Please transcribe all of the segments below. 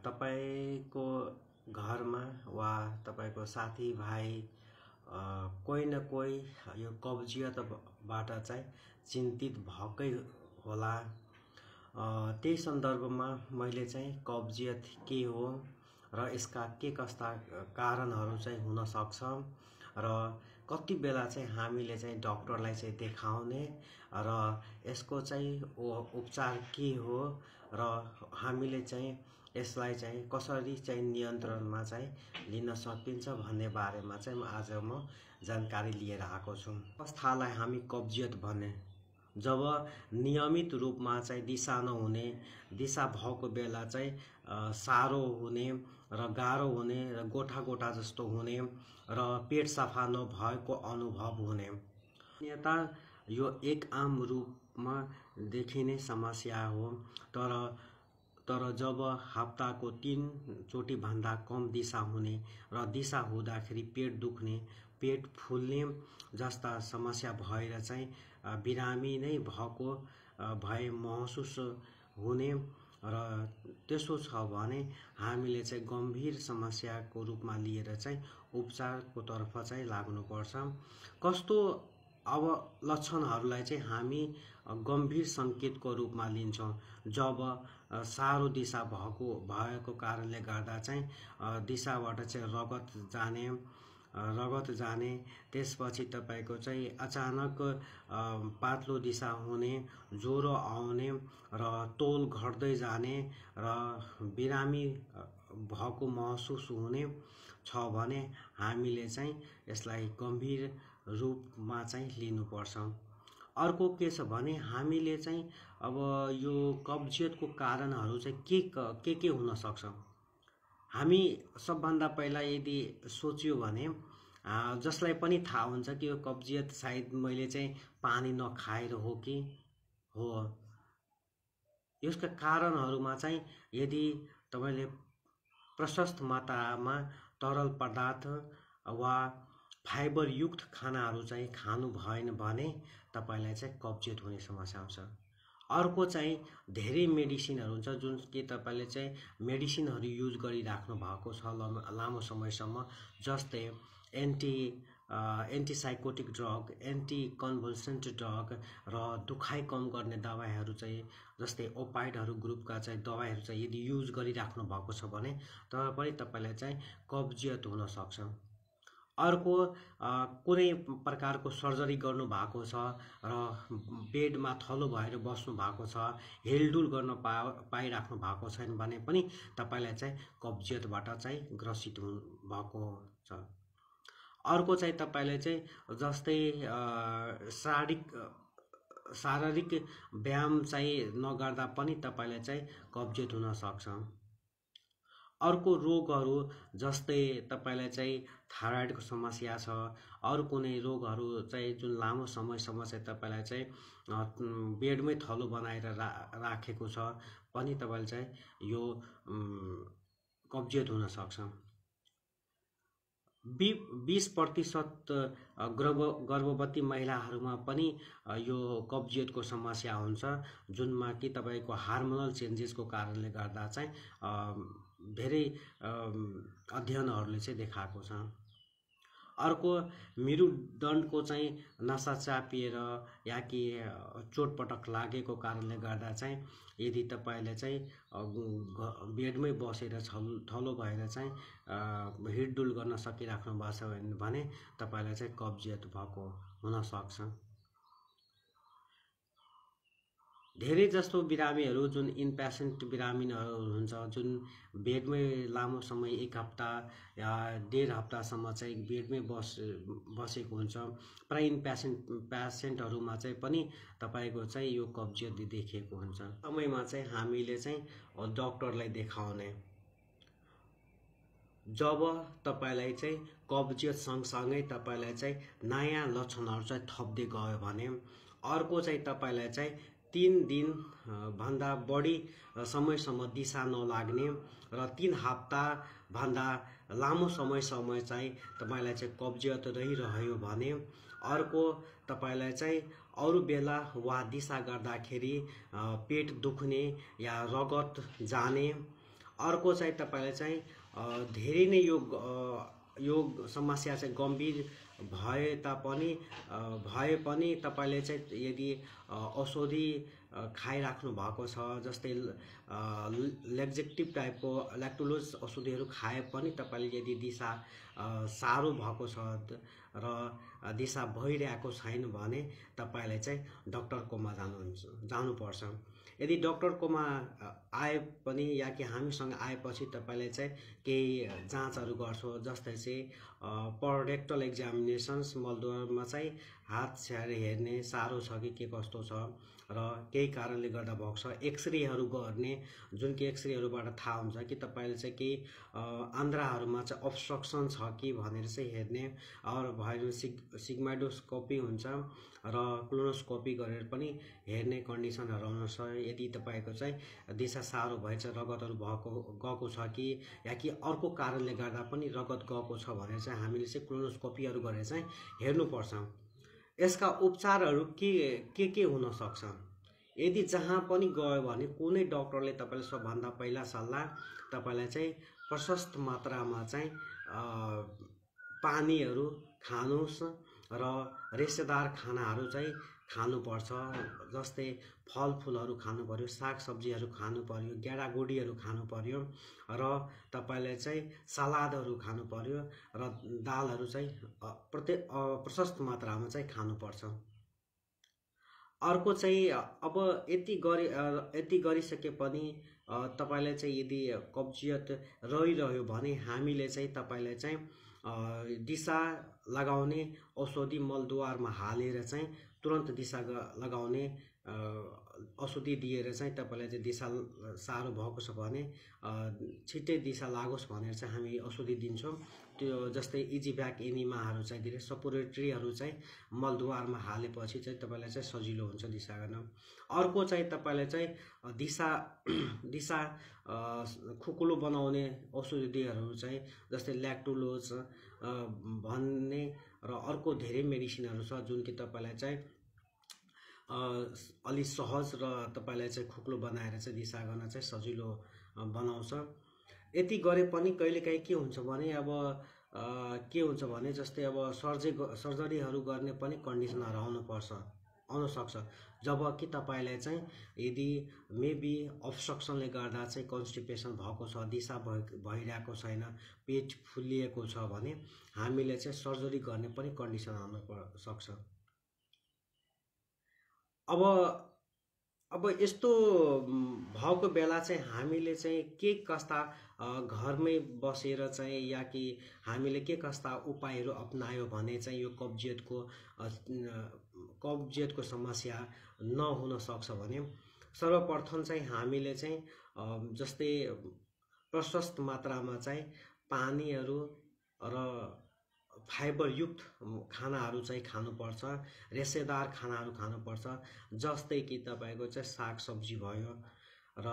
तपाईको घरमा वा तपाईको साथीभाइ कोही न कोही यो कब्जियतबाट चाहिँ चिन्तित भएकै होला। त्यही सन्दर्भमा मैले चाहिँ कब्जियत के हो र यसका के कस्ता कारणहरू चाहिँ हुन सक्छ र कति बेला चाहिँ हामीले चाहिँ डाक्टरलाई चाहिँ देखाउने र यसको चाहिँ उपचार के हो र हामीले चाहिँ यसलाई चाहिँ कसरी चाहिँ नियन्त्रणमा चाहिँ लिन सकिन्छ भन्ने बारेमा चाहिँ आज म जानकारी लिएर आएको छु। अवस्थालाई हामी कब्जियत भन्ने जब नियमित रूपमा चाहिँ दिशा नहुने, दिशा भएको बेला चाहिँ साह्रो हुने र गाह्रो हुने र गोठा गोठा जस्तो हुने र पेट सफा नभएको अनुभव हुने। अन्यथा यो एक आम रूपमा देखिने समस्या हो। तर जब हप्ताको 3 चोटि भन्दा कम दिशा हुने र दिशा हुँदाखेरि पेट दुख्ने, पेट फुल्ने जस्ता समस्या भएर चाहिँ बिरामी नै भएको भए महसुस हुने र त्यसो छ भने हामीले चाहिँ गम्भीर समस्याको रूपमा लिएर चाहिँ उपचारको तर्फ चाहिँ लाग्नुपर्छ। कस्तो अब लक्षणहरूलाई चाहिँ हामी गम्भीर सङ्केतको रूपमा लिन्छौँ। जब साह्रो दिशा भएको कारणले गर्दा चाहिँ दिशाबाट चाहिँ रगत जाने, त्यसपछि तपाईको चाहिँ अचानक पातलो दिशा हुने, ज्वरो आउने र तौल घट्दै जाने र बिरामी भएको महसुस हुने छ भने हामीले चाहिँ यसलाई गम्भीर रूपमा चाहिँ लिनुपर्छ। अर्को के छ भने हामीले चाहिँ अब यो कब्जियतको कारणहरू चाहिँ के हुन सक्छ। हामी सबभन्दा पहिला यदि सोच्यो भने जसलाई पनि थाहा हुन्छ कि यो कब्जियत सायद मैले चाहिँ पानी नखाएर हो कि हो। यसका कारणहरूमा चाहिँ यदि तपाईले प्रशस्त मात्रामा तरल पदार्थ वा फाइबर युक्त खानाहरू चाहिँ खानु भएन भने तपाईलाई चाहिँ कब्जियत हुने समस्या हुन्छ। अर्को चाहिँ धेरै मेडिसिनहरू हुन्छ जुन कि तपाईले चाहिँ मेडिसिनहरू युज गरिराख्नु भएको छ लामो समयसम्म, जस्तै एन्टिसाइकोटिक ड्रग, एन्टी कन्भल्सेन्ट ड्रग र दुखाइ कम गर्ने दबाईहरू चाहिँ जस्तै ओपाइडहरू ग्रुपका चाहिँ दबाईहरू चाहिँ यदि युज गरिराख्नु भएको छ भने तर पनि तपाईलाई चाहिँ कब्जियत हुन सक्छ। अर्को कुनै प्रकारको सर्जरी गर्नु भएको छ र बेडमा थलो भएर बस्नु भएको छ, हेलडुल गर्न पाइराख्नु भएको छैन भने पनि तपाईलाई चाहिँ कब्जियतबाट चाहिँ ग्रसित भएको छ। अर्को चाहिँ तपाईले चाहिँ जस्तै शारीरिक व्यायाम चाहिँ नगर्दा पनि तपाईलाई चाहिँ कब्जियत हुन सक्छ। अर्को रोगहरू जस्तै तपाईलाई चाहिँ थाइरोइडको समस्या छ, अरू कुनै रोगहरू चाहिँ जुन लामो समयसम्म चाहिँ तपाईलाई चाहिँ बेडमै थलो बनाएर राखेको छ पनि तपाईले चाहिँ यो कब्जियत हुन सक्छ। 20% गर्भवती महिलाहरूमा पनि यो कब्जियतको समस्या हुन्छ, जुनमा कि तपाईको हार्मोनल चेन्जेसको कारणले गर्दा चाहिँ धेरै अध्ययनहरूले चाहिँ देखाएको छ। अर्को मेरुदण्डको चाहिँ नसा चापिएर या कि चोटपटक लागेको कारणले गर्दा चाहिँ यदि तपाईले चाहिँ बेडमै बसेर थलो भएर चाहिँ हिडडुल गर्न सकिराख्नु भएको छ भने तपाईलाई चाहिँ कब्जियत भएको हुन सक्छ। धेरै जस्तो बिरामीहरू जुन इनपेसेन्ट बिरामीहरू हुन्छ, जुन बेडमै लामो समय 1 हप्ता या 1.5 हप्तासम्म चाहिँ बेडमै बसेको हुन्छ, प्राय पेसेन्टहरूमा चाहिँ पनि तपाईको चाहिँ यो कब्जियत देखिएको हुन्छ। समयमा चाहिँ हामीले चाहिँ डाक्टरलाई देखाउने। जब तपाईलाई चाहिँ कब्जियत सँगसँगै तपाईलाई चाहिँ नयाँ लक्षणहरू चाहिँ थप्दै गयो भने अर्को चाहिँ तपाईलाई चाहिँ 3 दिन भन्दा बढी समयसम्म दिशा नलाग्ने र 3 हप्ता भन्दा लामो समयसम्म चाहिँ तपाईलाई चाहिँ कब्जियत रहिरह्यो भने अर्को तपाईलाई चाहिँ अरू बेला वा दिशा गर्दाखेरि पेट दुख्ने या रगत जाने, अर्को चाहिँ तपाईले चाहिँ धेरै नै यो समस्या चाहिँ गम्भीर भए पनि तपाईले चाहिँ यदि औषधि खाइराख्नु भएको छ, जस्तै लेक्जेक्टिभ टाइपको ल्याक्टोलोज औषधिहरू खाए पनि तपाईले यदि दिशा साह्रो भएको छ र दिशा भइरहेको छैन भने तपाईले चाहिँ डाक्टरकोमा जानुपर्छ। यदि डाक्टरकोमा आए पनि या कि हामीसँग आएपछि तपाईले चाहिँ केही जाँचहरू गर्छौँ, जस्तै चाहिँ परेक्टल एक्जामिनेसन्स, मलद्वारमा चाहिँ हात छ्याएर हेर्ने साह्रो छ कि के कस्तो छ र केही कारणले गर्दा भएको छ, एक्सरेहरू गर्ने, जुन कि एक्सरेहरूबाट थाहा हुन्छ कि तपाईले चाहिँ केही आन्द्राहरूमा चाहिँ अब्स्ट्रक्सन छ कि भनेर चाहिँ हेर्ने, और भयो सिग्माइडोस्कोपी हुन्छ र क्लोनोस्कोपी गरेर पनि हेर्ने कन्डिसनहरू आउँछ। यदि तपाईको चाहिँ दिशा साह्रो भएछ, रगतहरू गएको छ कि या कि अर्को कारणले गर्दा पनि रगत गएको छ भने चाहिँ हामीले चाहिँ क्लोनोस्कोपीहरू गरेर चाहिँ हेर्नुपर्छ। यसका उपचारहरू के हुन सक्छ? यदि जहाँ पनि गयो भने कुनै डाक्टरले तपाईले सबभन्दा पहिला सल्लाह तपाईलाई चाहिँ प्रशस्त मात्रामा चाहिँ पानीहरू खानुस् र रेसेदार खानाहरू चाहिँ खानुपर्छ, जस्तै फलफुलहरू खानु पर्यो, सागसब्जीहरू खानु पर्यो, गेडागुडीहरू खानु पर्यो र तपाईले चाहिँ सलादहरू खानु पर्यो र दालहरू चाहिँ प्रशस्त मात्रामा चाहिँ खानुपर्छ। अर्को चाहिँ अब यति गरिसके पनि तपाईले चाहिँ यदि कब्जियत रहिरह्यो भने हामीले चाहिँ तपाईले चाहिँ दिशा लगाउने औषधि मलद्वारमा हालेर चाहिँ तुरन्त दिशा लगाउने औषधि दिएर चाहिँ तपाईलाई चाहिँ दिशा साह्रो भएको छ भने छिट्टै दिशा लागोस् भनेर चाहिँ हामी औषधि दिन्छौँ। त्यो जस्तै इजिभ्याक एनिमाहरू चाहिँ दिएर सपोरेटरीहरू चाहिँ मलद्वारमा हालेपछि चाहिँ तपाईलाई चाहिँ सजिलो हुन्छ दिशा गर्न। अर्को चाहिँ तपाईले चाहिँ दिशा खुकुलो बनाउने औषधिहरू चाहिँ जस्तै ल्याक्टोलोज भन्ने र अर्को धेरै मेडिसिनहरू छ जुन कि तपाईलाई चाहिँ अलि सहज र तपाईलाई चाहिँ खुकुलो बनाएर चाहिँ दिशा गर्न चाहिँ सजिलो बनाउँछ। यति गरे पनि कहिलेकाहीँ के हुन्छ भने जस्तै अब सर्जरीहरू गर्ने पनि कन्डिसनहरू आउन सक्छ, जब कि तपाईलाई चाहिँ यदि मेबी अब्स्ट्रक्सनले गर्दा चाहिँ कन्स्टिपेसन भएको छ, दिशा भइरहेको छैन, पेट फुलिएको छ भने हामीले चाहिँ सर्जरी गर्ने पनि कन्डिसन आउन सक्छ। अब यस्तो भएको बेला चाहिँ हामीले चाहिँ के कस्ता घरमै बसेर चाहिँ या कि हामीले के कस्ता उपायहरू अपनायो भने चाहिँ यो कब्जियतको समस्या नहुन सक्छ भने सर्वप्रथम चाहिँ हामीले चाहिँ जस्तै प्रशस्त मात्रामा चाहिँ पानीहरू र फाइबरयुक्त खानाहरू चाहिँ खानुपर्छ, रेसेदार खानाहरू खानुपर्छ, जस्तै कि तपाईको चाहिँ सागसब्जी भयो र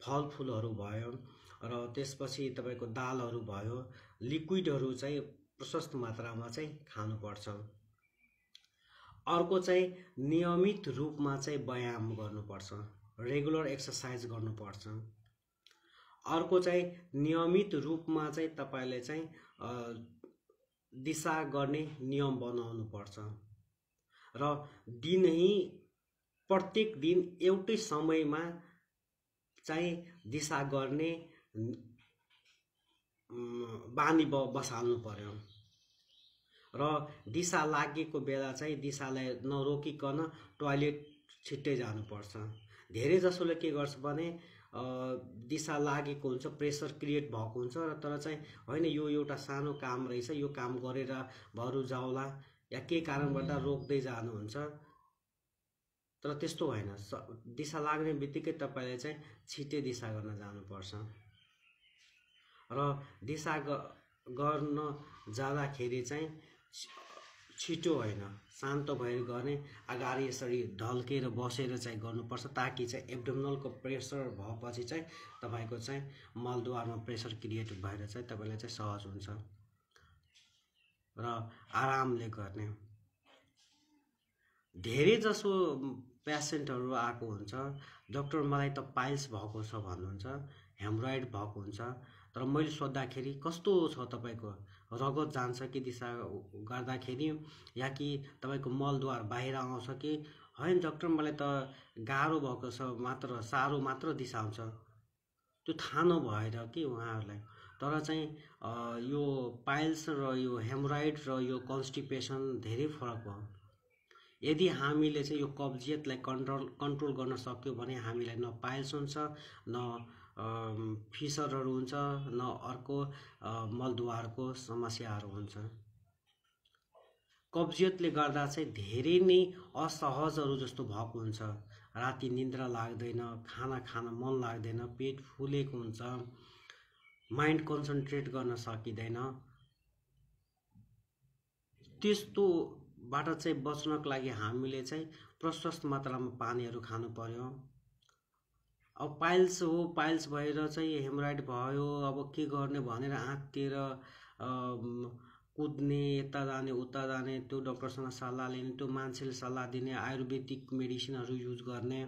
फलफुलहरू भयो र त्यसपछि तपाईको दालहरू भयो, लिक्विडहरू चाहिँ प्रशस्त मात्रामा चाहिँ खानुपर्छ। अर्को चाहिँ नियमित रूपमा चाहिँ व्यायाम गर्नुपर्छ, रेगुलर एक्सरसाइज गर्नुपर्छ। अर्को चाहिँ नियमित रूपमा चाहिँ तपाईले चाहिँ दिशा गर्ने नियम बनाउनु पर्छ र प्रत्येक दिन एउटै समयमा चाहिँ दिशा गर्ने बानी बसाल्नु पर्यो र दिशा लागेको बेला चाहिँ दिशालाई नरोकिकन टोयलेट छिट्टै जानुपर्छ। धेरै जसोले के गर्छ भने दिशा लागेको हुन्छ, प्रेसर क्रिएट भएको हुन्छ र तर चाहिँ होइन यो एउटा सानो काम रहेछ, यो काम गरेर भरु जाउला या के कारणबाट रोक्दै जानुहुन्छ, तर त्यस्तो होइन। दिशा लाग्ने बित्तिकै तपाईले चाहिँ छिट्टै दिशा गर्न जानुपर्छ र दिशा गर्न जाँदाखेरि चाहिँ छिटो होइन, शान्त भएर गर्ने, अगाडि यसरी ढल्केर बसेर चाहिँ गर्नुपर्छ ताकि चाहिँ एब्डोमिनलको प्रेसर भएपछि चाहिँ तपाईको चाहिँ मलद्वारमा प्रेसर क्रिएट भएर चाहिँ तपाईलाई चाहिँ सहज हुन्छ र आरामले गर्ने। धेरै जसो पेसेन्टहरू आएको हुन्छ, डाक्टर मलाई त पाइल्स भएको छ भन्नुहुन्छ, हेमरोइड भएको हुन्छ। तर मैले सोद्धाखेरि कस्तो छ तपाईँको रगत जान्छ कि दिशा गर्दाखेरि, या कि तपाईँको मलद्वार बाहिर आउँछ कि होइन डाक्टर मलाई त गाह्रो भएको छ मात्र, साह्रो मात्र दिशा आउँछ, त्यो थाहा नभएर कि उहाँहरूलाई। तर चाहिँ यो पाइल्स र यो हेमरोइड र यो कन्स्टिपेसन धेरै फरक भयो। यदि हामीले चाहिँ यो कब्जियतलाई कन्ट्रोल गर्न सक्यो भने हामीलाई न पाइल्स हुन्छ, न फिसरहरू हुन्छ, न अर्को मलद्वारको समस्याहरू हुन्छ। कब्जियतले गर्दा चाहिँ धेरै नै असहजहरू जस्तो भएको हुन्छ। राति निद्रा लाग्दैन, खाना खान मन लाग्दैन, पेट फुलेको हुन्छ, माइन्ड कन्सन्ट्रेट गर्न सकिँदैन। त्यस्तोबाट चाहिँ बच्नको लागि हामीले चाहिँ प्रशस्त मात्रामा पानीहरू खानु पर्यो। अब पाइल्स हो, पाइल्स भएर चाहिँ हेमरोइड भयो, अब के गर्ने भनेर आँततिर कुद्ने, यता जाने उता जाने, त्यो डक्टरसँग सल्लाह लिने, त्यो मान्छेले सल्लाह दिने, आयुर्वेदिक मेडिसिनहरू युज गर्ने,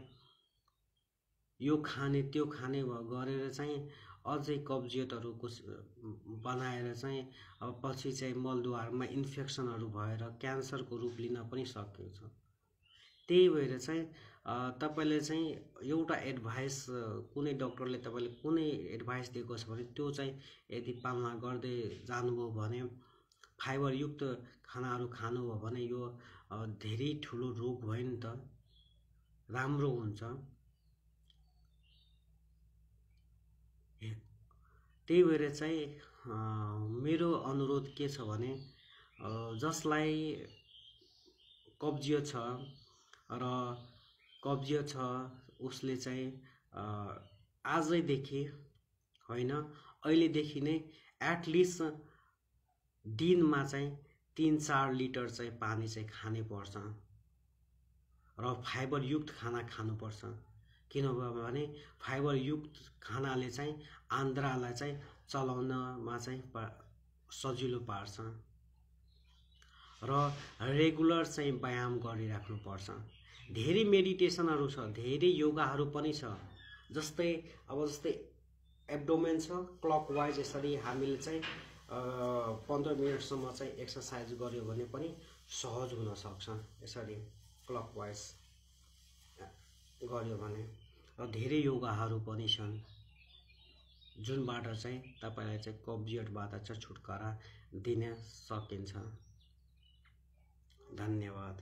यो खाने त्यो खाने गरेर चाहिँ अझै कब्जियतहरूको बनाएर चाहिँ अब पछि चाहिँ मलद्वारमा इन्फेक्सनहरू भएर क्यान्सरको रूप लिन पनि सकिन्छ। त्यही भएर चाहिँ तपाईँले चाहिँ एउटा एडभाइस, कुनै डक्टरले तपाईँले कुनै एडभाइस दिएको छ भने त्यो चाहिँ यदि पालना गर्दै जानुभयो भने, फाइबरयुक्त खानाहरू खानुभयो भने यो धेरै ठुलो रोग भयो नि त, राम्रो हुन्छ। त्यही भएर चाहिँ मेरो अनुरोध के छ भने, जसलाई कब्जियत छ र कब्जियत छ उसले चाहिँ आजैदेखि होइन अहिलेदेखि नै एटलिस्ट दिनमा चाहिँ 3-4 लिटर चाहिँ पानी चाहिँ खानै पर्छ र फाइबरयुक्त खाना खानुपर्छ। किनभने फाइबरयुक्त खानाले चाहिँ आन्द्रालाई चाहिँ चलाउनमा चाहिँ सजिलो पार्छ र रेगुलर चाहिँ व्यायाम गरिराख्नुपर्छ। धेरै मेडिटेसनहरू छ, धेरै योगाहरू पनि छ। जस्तै एब्डोमेन छ, क्लकवाइज यसरी हामीले चाहिँ 15 मिनटसम्म चाहिँ एक्सर्साइज गर्यो भने पनि सहज हुन सक्छ। यसरी क्लकवाइज गर्यो भने र धेरै योगाहरू पनि छन् जुनबाट चाहिँ तपाईलाई चाहिँ कब्जियतबाट चाहिँ छुटकारा दिन सकिन्छ। धन्यवाद।